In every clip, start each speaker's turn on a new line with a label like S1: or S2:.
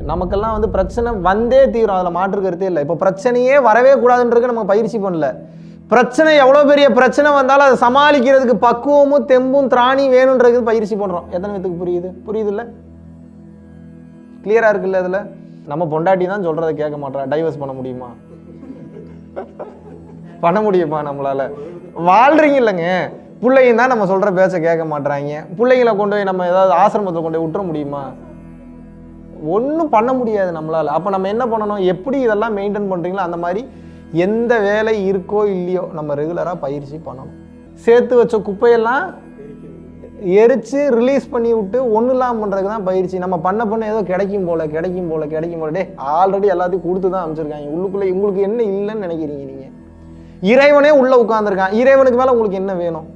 S1: நமக்கெல்லாம் வந்து பிரச்சனை வந்தே தீரும், அதில் மாற்று கருத்தே இல்லை. இப்போ பிரச்சனையே வரவே கூடாதுன்றது நம்ம பயிற்சி பண்ணல. பிரச்சனை எவ்வளோ பெரிய பிரச்சனை வந்தாலும் அதை சமாளிக்கிறதுக்கு பக்குவமும் தெம்பும் திராணி வேணுன்றது பயிற்சி பண்ணுறோம். எத்தனை பேத்துக்கு புரியுது? புரியுது இல்லை? கிளியராக இருக்குல்ல? இதில் நம்ம பொண்டாட்டி தான் சொல்கிறத கேட்க மாட்டா. டைவர்ஸ் பண்ண முடியுமா? பண்ண முடியுமா? நம்மளால வாழ்றீங்க இல்லைங்க. பிள்ளைங்க தான் நம்ம சொல்கிற பேச்சை கேட்க மாட்டுறாங்க. பிள்ளைங்களை கொண்டு போய் நம்ம ஏதாவது ஆசிரமத்தில் கொண்டு போய் விட்டுற முடியுமா? ஒன்றும் பண்ண முடியாது நம்மளால். அப்போ நம்ம என்ன பண்ணணும்? எப்படி இதெல்லாம் மெயின்டைன் பண்ணுறீங்களோ அந்த மாதிரி எந்த வேலை இருக்கோ இல்லையோ நம்ம ரெகுலராக பயிற்சி பண்ணணும். சேர்த்து வச்ச குப்பையெல்லாம் எரித்து ரிலீஸ் பண்ணி விட்டு ஒன்றும் இல்லாமல் பண்ணுறதுக்கு தான் பயிற்சி. நம்ம பண்ண ஏதோ கிடைக்கும் போல டே ஆல்ரெடி எல்லாத்தையும் கொடுத்து தான் அமைச்சிருக்காங்க. உள்ளுக்குள்ளே உங்களுக்கு என்ன இல்லைன்னு நினைக்கிறீங்க நீங்கள்? இறைவனே உள்ளே உட்காந்துருக்கான். இறைவனுக்கு மேலே உங்களுக்கு என்ன வேணும்?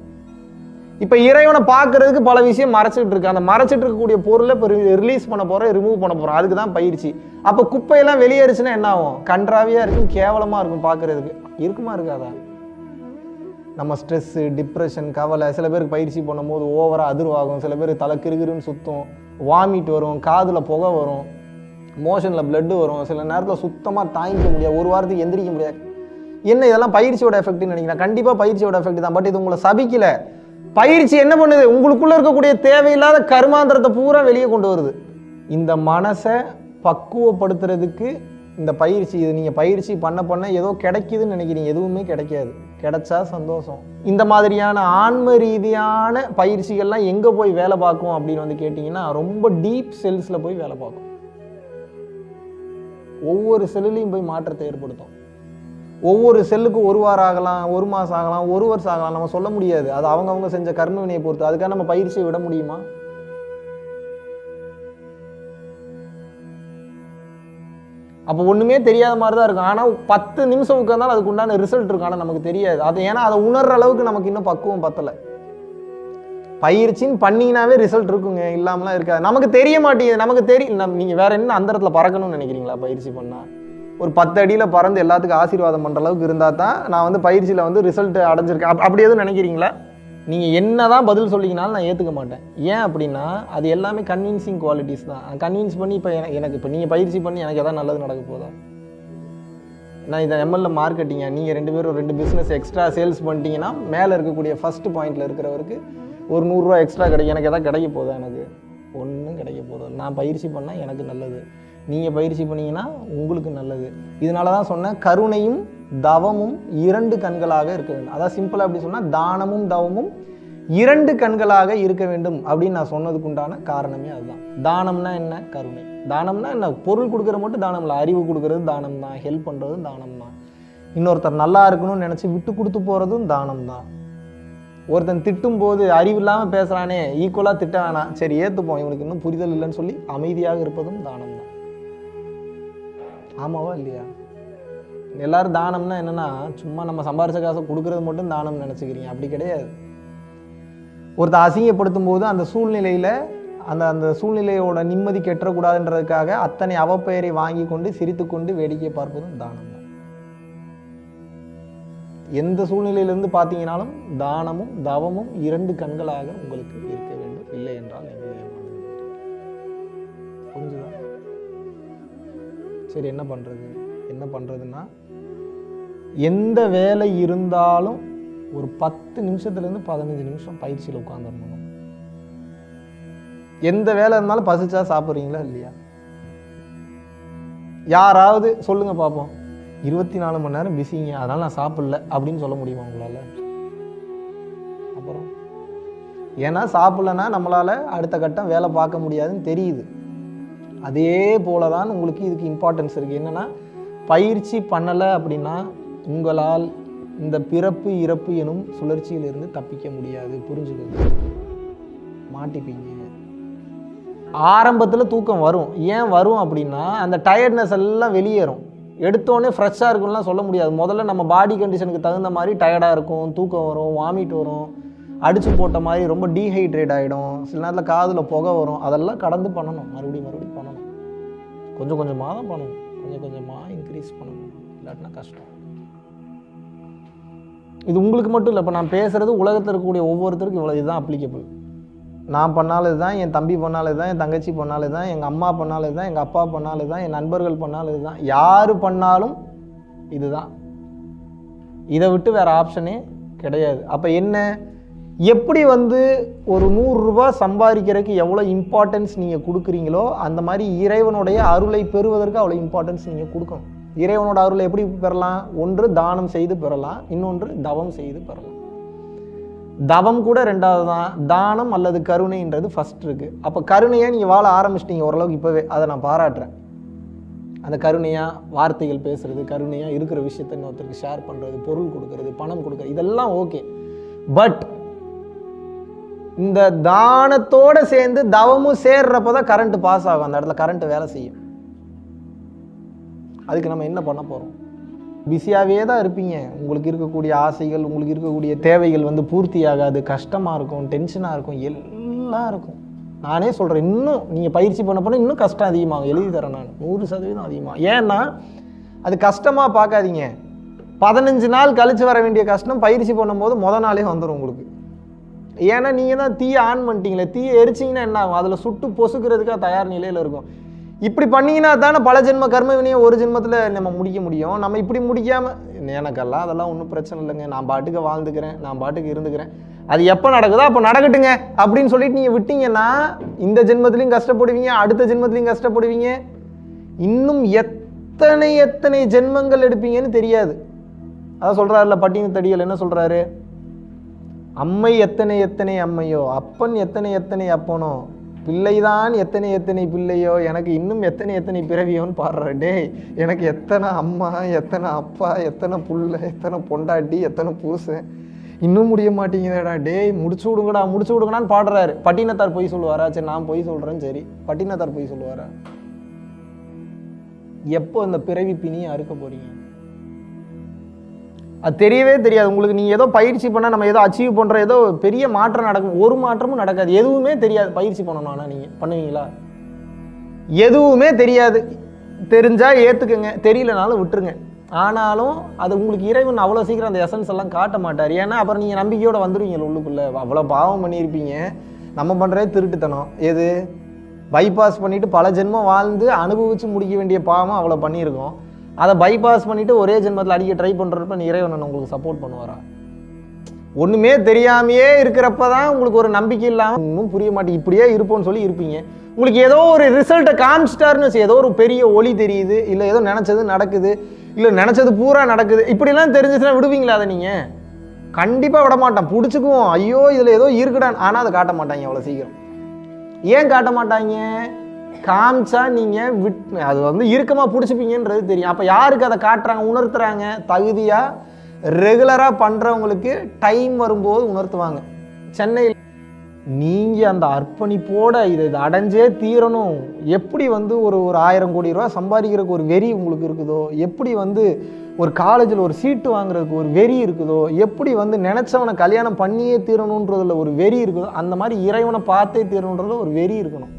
S1: இப்போ இறைவனை பார்க்கறதுக்கு பல விஷயம் மறைச்சிட்டு இருக்கு. அந்த மறைச்சிட்டு இருக்கக்கூடிய பொருளை இப்போ ரிலீஸ் பண்ண போகிறோம், ரிமூவ் பண்ண போகிறோம். அதுக்கு தான் பயிற்சி. அப்போ குப்பையெல்லாம் வெளியேறிச்சுன்னா என்ன ஆகும்? கன்றாவியாக இருக்கும், கேவலமாக இருக்கும் பார்க்கறதுக்கு. இருக்குமா இருக்காதா? நம்ம ஸ்ட்ரெஸ்ஸு, டிப்ரெஷன், கவலை, சில பேருக்கு பயிற்சி பண்ணும்போது ஓவராக அதிர்வாகும், சில பேருக்கு தலை கிருகிருன்னு சுற்றும், வாமிட் வரும், காதில் புகை வரும், மோஷனில் பிளட்டு வரும், சில நேரத்தில் சுத்தமாக தாங்கிக்க முடியாது, ஒரு வாரத்துக்கு எந்திரிக்க முடியாது. என்ன இதெல்லாம் பயிற்சியோட எஃபெக்ட்னு நினைக்கிறேன்? கண்டிப்பாக பயிற்சியோட எஃபெக்ட் தான். பட் இது உங்களை சபிக்கல. பயிற்சி என்ன பண்ணுது? உங்களுக்குள்ள இருக்கக்கூடிய தேவையில்லாத கர்மாந்திரத்தை பூரா வெளியே கொண்டு வருது. இந்த மனசை பக்குவப்படுத்துறதுக்கு இந்த பயிற்சி, இது நீங்கள் பயிற்சி பண்ண ஏதோ கிடைக்குதுன்னு நினைக்கிறீங்க. எதுவுமே கிடைக்காது. கிடைச்சா சந்தோஷம். இந்த மாதிரியான ஆன்ம ரீதியான பயிற்சிகள்லாம் எங்கே போய் வேலை பார்க்கும் அப்படின்னு வந்து கேட்டிங்கன்னா, ரொம்ப டீப் செல்ஸில் போய் வேலை பார்க்கும். ஒவ்வொரு செல்லுலையும் போய் மாற்றத்தை ஏற்படுத்தும். ஒவ்வொரு செல்லுக்கு ஒரு வாரம் ஆகலாம், ஒரு மாதம் ஆகலாம், ஒரு வருஷம் ஆகலாம். நம்ம சொல்ல முடியாது. அது அவங்க செஞ்ச கர்ம வினையை பொறுத்து. அதுக்காக நம்ம பயிற்சியை விட முடியுமா? அப்போ ஒன்றுமே தெரியாத மாதிரி தான் இருக்கும். ஆனால் 10 நிமிஷம் உட்கார்ந்தாலும் அதுக்கு உண்டான ரிசல்ட் இருக்கும். ஆனால் நமக்கு தெரியாது. அது ஏன்னா அதை உணர்ற அளவுக்கு நமக்கு இன்னும் பக்குவம் பத்தலை. பயிற்சின்னு பண்ணிங்கனாவே ரிசல்ட் இருக்குங்க, இல்லாமலாம் இருக்காது. நமக்கு தெரிய மாட்டேங்குது. நமக்கு தெரியும். நீங்கள் வேற என்ன அந்த இடத்துல பறக்கணும்னு நினைக்கிறீங்களா? பயிற்சி பண்ணால் ஒரு 10 அடியில் பறந்து எல்லாத்துக்கும் ஆசீர்வாதம் பண்ணுற அளவுக்கு இருந்தால் தான் நான் வந்து பயிற்சியில் வந்து ரிசல்ட் அடைஞ்சிருக்கேன் அப்படி எதுவும் நினைக்கிறீங்களா? நீங்கள் என்ன தான் பதில் சொல்லிங்கனாலும் நான் ஏற்றுக்க மாட்டேன். ஏன் அப்படின்னா அது எல்லாமே கன்வின்சிங் குவாலிட்டிஸ் தான். கன்வின்ஸ் பண்ணி இப்போ எனக்கு இப்போ நீங்கள் பயிற்சி பண்ணி எனக்கு எதாவது நல்லது நடக்க போதா? நான் இதை எம்எல்ஏ மார்க்கெட்டிங்க, நீங்கள் 2 பேரும் 2 பிஸ்னஸ் எக்ஸ்ட்ரா சேல்ஸ் பண்ணிட்டீங்கன்னா மேலே இருக்கக்கூடிய ஃபஸ்ட் பாயிண்டில் இருக்கிறவருக்கு ஒரு 100 ரூபா எக்ஸ்ட்ரா கிடைக்கும். எனக்கு எதாவது கிடைக்க போதா? எனக்கு ஒன்றும் கிடைக்க போதா? நான் பயிற்சி பண்ணால் எனக்கு நல்லது, நீங்கள் பயிற்சி பண்ணிங்கன்னா உங்களுக்கு நல்லது. இதனால தான் சொன்னேன், கருணையும் தவமும் 2 கண்களாக இருக்க வேண்டும். அதான் சிம்பிளாக அப்படி சொன்னால் தானமும் தவமும் 2 கண்களாக இருக்க வேண்டும் அப்படின்னு நான் சொன்னதுக்கு உண்டான காரணமே அதுதான். தானம்னா என்ன? கருணை. தானம்னா என்ன? பொருள் கொடுக்குற மட்டும் தானம் இல்லை, அறிவு கொடுக்கறது தானம் தான், ஹெல்ப் பண்ணுறதும் தானம் தான், இன்னொருத்தர் நல்லா இருக்கணும்னு நினச்சி விட்டு கொடுத்து போகிறதும் தானம் தான். ஒருத்தன் திட்டும் போது அறிவு இல்லாமல் பேசுகிறானே, ஈக்குவலாக திட்ட வேணாம், சரி ஏற்றுப்போம், இவனுக்கு இன்னும் புரிதல் இல்லைன்னு சொல்லி அமைதியாக இருப்பதும் தானம் தான். ஆமாவா இல்லையா? எல்லாரும் தானம்னா என்னன்னா சும்மா நம்ம சம்பாரிச்ச காசை கொடுக்கறது மட்டும் தானம்னு நினச்சிக்கிறீங்க. அப்படி கிடையாது. ஒருத்தர் அசிங்கப்படுத்தும் போது அந்த சூழ்நிலையில் அந்த சூழ்நிலையோட நிம்மதி கெட்டக்கூடாதுன்றதுக்காக அத்தனை அவப்பெயரை வாங்கி கொண்டு சிரித்து கொண்டு வேடிக்கை பார்ப்பதும் தானம் தான். எந்த சூழ்நிலையிலிருந்து பார்த்தீங்கன்னாலும் தானமும் தவமும் 2 கண்களாக உங்களுக்கு இருக்க வேண்டும். இல்லை என்றால் புரிஞ்சுதா? சரி, என்ன பண்ணுறதுன்னா எந்த வேலை இருந்தாலும் ஒரு 10 நிமிஷத்துலேருந்து 15 நிமிஷம் பயிற்சியில் உட்காந்துடணும். எந்த வேலை இருந்தாலும் பசிச்சா சாப்பிட்றீங்களா இல்லையா? யாராவது சொல்லுங்க பார்ப்போம், 24 மணி நேரம் பிஸிங்க அதனால் நான் சாப்பிடல அப்படின்னு சொல்ல முடியுமா உங்களால்? அப்புறம் ஏன்னா சாப்பிடலன்னா நம்மளால் அடுத்த கட்டம் வேலை பார்க்க முடியாதுன்னு தெரியுது. அதே போல தான் உங்களுக்கு இதுக்கு இம்பார்ட்டன்ஸ் இருக்குது. என்னென்னா பயிற்சி பண்ணலை அப்படின்னா உங்களால் இந்த பிறப்பு இறப்பு எனும் சுழற்சியிலிருந்து தப்பிக்க முடியாது. புரிஞ்சுக்கோங்க, மாட்டிப்பீங்க. ஆரம்பத்தில் தூக்கம் வரும். ஏன் வரும் அப்படின்னா அந்த டயர்ட்னஸ் எல்லாம் வெளியேறும். எடுத்தோடனே ஃப்ரெஷ்ஷாக இருக்கும்லாம் சொல்ல முடியாது. முதல்ல நம்ம பாடி கண்டிஷனுக்கு தகுந்த மாதிரி டயர்டாக இருக்கும், தூக்கம் வரும், வாமிட் வரும், அடித்து போட்ட மாதிரி ரொம்ப டீஹைட்ரேட் ஆகிடும், சில நேரத்தில் காதில் புகை வரும். அதெல்லாம் கடந்து பண்ணணும், மறுபடியும் பண்ணணும். கொஞ்சம் கொஞ்சமாக தான் பண்ணணும், கொஞ்சம் கொஞ்சமாக இன்க்ரீஸ் பண்ணணும், இல்லாட்டினா கஷ்டம். இது உங்களுக்கு மட்டும் இல்லை, இப்போ நான் பேசுகிறது உலகத்தில் இருக்கக்கூடிய ஒவ்வொருத்தருக்கும் இவ்வளோ இதுதான் அப்ளிகபிள். நான் பண்ணாலும் தான், என் தம்பி பண்ணாலும் தான், என் தங்கச்சி பண்ணாலும் தான், எங்கள் அம்மா பண்ணாலும் தான், எங்கள் அப்பா பண்ணாலும் தான், என் நண்பர்கள் பண்ணாலும் தான், யார் பண்ணாலும் இதுதான். இதை விட்டு வேறு ஆப்ஷனே கிடையாது. அப்போ என்ன, எப்படி வந்து ஒரு 100 ரூபா சம்பாதிக்கிறதுக்கு எவ்வளோ இம்பார்ட்டன்ஸ் நீங்கள் கொடுக்குறீங்களோ அந்த மாதிரி இறைவனுடைய அருளை பெறுவதற்கு அவ்வளோ இம்பார்ட்டன்ஸ் நீங்கள் கொடுக்கணும். இறைவனோட அருளை எப்படி பெறலாம்? ஒன்று தானம் செய்து பெறலாம், இன்னொன்று தவம் செய்து பெறலாம். தவம் கூட ரெண்டாவது தான், தானம் அல்லது கருணைன்றது ஃபர்ஸ்ட் இருக்குது. அப்போ கருணையை நீங்கள் வாழ ஆரம்பிச்சிட்டீங்க ஓரளவுக்கு இப்போவே, அதை நான் பாராட்டுறேன். அந்த கருணையாக வார்த்தைகள் பேசுகிறது, கருணையாக இருக்கிற விஷயத்தை இன்னொருத்தருக்கு ஷேர் பண்ணுறது, பொருள் கொடுக்கறது, பணம் கொடுக்கறது, இதெல்லாம் ஓகே. பட் இந்த தானத்தோடு சேர்ந்து தவமும் சேர்றப்ப தான் கரண்ட் பாஸ் ஆகும், அந்த இடத்துல கரண்ட் வேலை செய்யும். அதுக்கு நம்ம என்ன பண்ண போகிறோம்? பிஸியாகவே தான் இருப்பீங்க. உங்களுக்கு இருக்கக்கூடிய ஆசைகள், உங்களுக்கு இருக்கக்கூடிய தேவைகள் வந்து பூர்த்தி ஆகாது, கஷ்டமாக இருக்கும், டென்ஷனாக இருக்கும், எல்லாம் இருக்கும். நானே சொல்கிறேன், இன்னும் நீங்கள் பயிற்சி பண்ண போனால் இன்னும் கஷ்டம் அதிகமாகும். எழுதி தரேன் நான், 100% அதிகமாகும். ஏன்னா அது கஷ்டமாக பார்க்காதீங்க. 15 நாள் கழித்து வர வேண்டிய கஷ்டம் பயிற்சி பண்ணும்போது மொதல் நாளே வந்துடும் உங்களுக்கு. ஏன்னா நீங்கள் தான் தீயை ஆன் பண்ணிட்டீங்களே, தீயை எரிச்சிங்கன்னா என்ன ஆகும்? அதில் சுட்டு பொசுக்கிறதுக்காக தயார் நிலையில் இருக்கும். இப்படி பண்ணிங்கன்னா தானே பல ஜென்ம கர்ம வினையை ஒரு ஜென்மத்தில் நம்ம முடிக்க முடியும். நம்ம இப்படி முடிக்காமல், எனக்கெல்லாம் அதெல்லாம் ஒன்றும் பிரச்சனை இல்லைங்க, நான் பாட்டுக்கு வாழ்ந்துக்கிறேன், நான் பாட்டுக்கு இருந்துக்கிறேன், அது எப்போ நடக்குதோ அப்போ நடக்கட்டுங்க அப்படின்னு சொல்லிட்டு நீங்கள் விட்டீங்கன்னா இந்த ஜென்மத்திலையும் கஷ்டப்படுவீங்க, அடுத்த ஜென்மத்திலையும் கஷ்டப்படுவீங்க, இன்னும் எத்தனை எத்தனை ஜென்மங்கள் எடுப்பீங்கன்னு தெரியாது. அதான் சொல்கிறாருல பட்டின தடிகள், என்ன சொல்கிறாரு? அம்மை எத்தனை எத்தனை அம்மையோ, அப்பன் எத்தனை எத்தனை அப்பனோ, பிள்ளைதான் எத்தனை எத்தனை பிள்ளையோ, எனக்கு இன்னும் எத்தனை எத்தனை பிறவியோன்னு பாடுறாரு. டே, எனக்கு எத்தனை அம்மா, எத்தனை அப்பா, எத்தனை புள்ள, எத்தனை பொண்டாட்டி, எத்தனை பூசை, இன்னும் முடிய மாட்டேங்குதேடா. டே, முடிச்சு விடுங்கடா, முடிச்சு விடுங்கடான்னு பாடுறாரு. பட்டினத்தார் பொய் சொல்லுவாரா? சரி, நான் பொய் சொல்கிறேன்னு. சரி, பட்டினத்தார் பொய் சொல்லுவாரா? எப்போ அந்த பிறவி பிணியை அறுக்க போறீங்க? அது தெரியவே தெரியாது உங்களுக்கு. நீங்கள் ஏதோ பயிற்சி பண்ணால் நம்ம ஏதோ அச்சீவ் பண்ணுற ஏதோ பெரிய மாற்றம் நடக்கும், ஒரு மாற்றமும் நடக்காது. எதுவுமே தெரியாது பயிற்சி பண்ணணும். ஆனால் நீங்கள் பண்ணுவீங்களா? எதுவுமே தெரியாது. தெரிஞ்சால் ஏற்றுக்குங்க, தெரியலனாலும் விட்டுருங்க. ஆனாலும் அது உங்களுக்கு இறைவன் அவ்வளோ சீக்கிரம் அந்த எசன்ஸ் எல்லாம் காட்ட மாட்டார். ஏன்னா அப்புறம் நீங்கள் நம்பிக்கையோடு வந்துடுவீங்க உள்ளுக்குள்ளே. அவ்வளோ பாவம் பண்ணியிருப்பீங்க. நம்ம பண்ணுறதே திருட்டுத்தனம். எது? பைபாஸ் பண்ணிவிட்டு பல ஜென்மம் வாழ்ந்து அனுபவித்து முடிக்க வேண்டிய பாவம் அவ்வளோ பண்ணியிருக்கோம். அதை பைபாஸ் பண்ணிவிட்டு ஒரே ஜென்மத்தில் அடிக்க ட்ரை பண்ணுறப்ப இறைவன் உங்களுக்கு சப்போர்ட் பண்ணுவாரா? ஒன்றுமே தெரியாமையே இருக்கிறப்ப தான் உங்களுக்கு ஒரு நம்பிக்கை இல்லாமல் இன்னும் புரிய மாட்டேங்குது, இப்படியே இருப்போம்னு சொல்லி இருப்பீங்க. உங்களுக்கு ஏதோ ஒரு ரிசல்ட்டை காமிச்சிட்டாருன்னு வச்சு, ஏதோ ஒரு பெரிய ஒளி தெரியுது, இல்லை ஏதோ நினச்சது நடக்குது, இல்லை நினச்சது பூரா நடக்குது, இப்படிலாம் தெரிஞ்சிச்சுன்னா விடுவீங்களா? அதை நீங்கள் கண்டிப்பாக விட மாட்டான், பிடிச்சிக்குவோம். ஐயோ இதில் ஏதோ இருக்குடான். ஆனால் அதை காட்ட மாட்டாங்க அவ்வளோ சீக்கிரம். ஏன் காட்ட மாட்டாங்க? காமிச்சா நீங்கள் அது வந்து இறுக்கமாக பிடிச்சிப்பீங்கன்றது தெரியும். அப்போ யாருக்கு அதை காட்டுறாங்க, உணர்த்துறாங்க? தகுதியாக ரெகுலராக பண்ணுறவங்களுக்கு டைம் வரும்போது உணர்த்துவாங்க. சென்னையில் நீங்கள் அந்த அர்ப்பணிப்போட இதை அடைஞ்சே தீரணும், எப்படி வந்து ஒரு 1000 கோடி ரூபா சம்பாதிக்கிறதுக்கு ஒரு வெறி உங்களுக்கு இருக்குதோ, எப்படி வந்து ஒரு காலேஜில் ஒரு சீட்டு வாங்குறதுக்கு ஒரு வெறி இருக்குதோ, எப்படி வந்து நினச்சவனை கல்யாணம் பண்ணியே தீரணுன்றதில் ஒரு வெறி இருக்குதோ, அந்த மாதிரி இறைவனை பார்த்தே தீரணுன்றதில் ஒரு வெறி இருக்கணும்.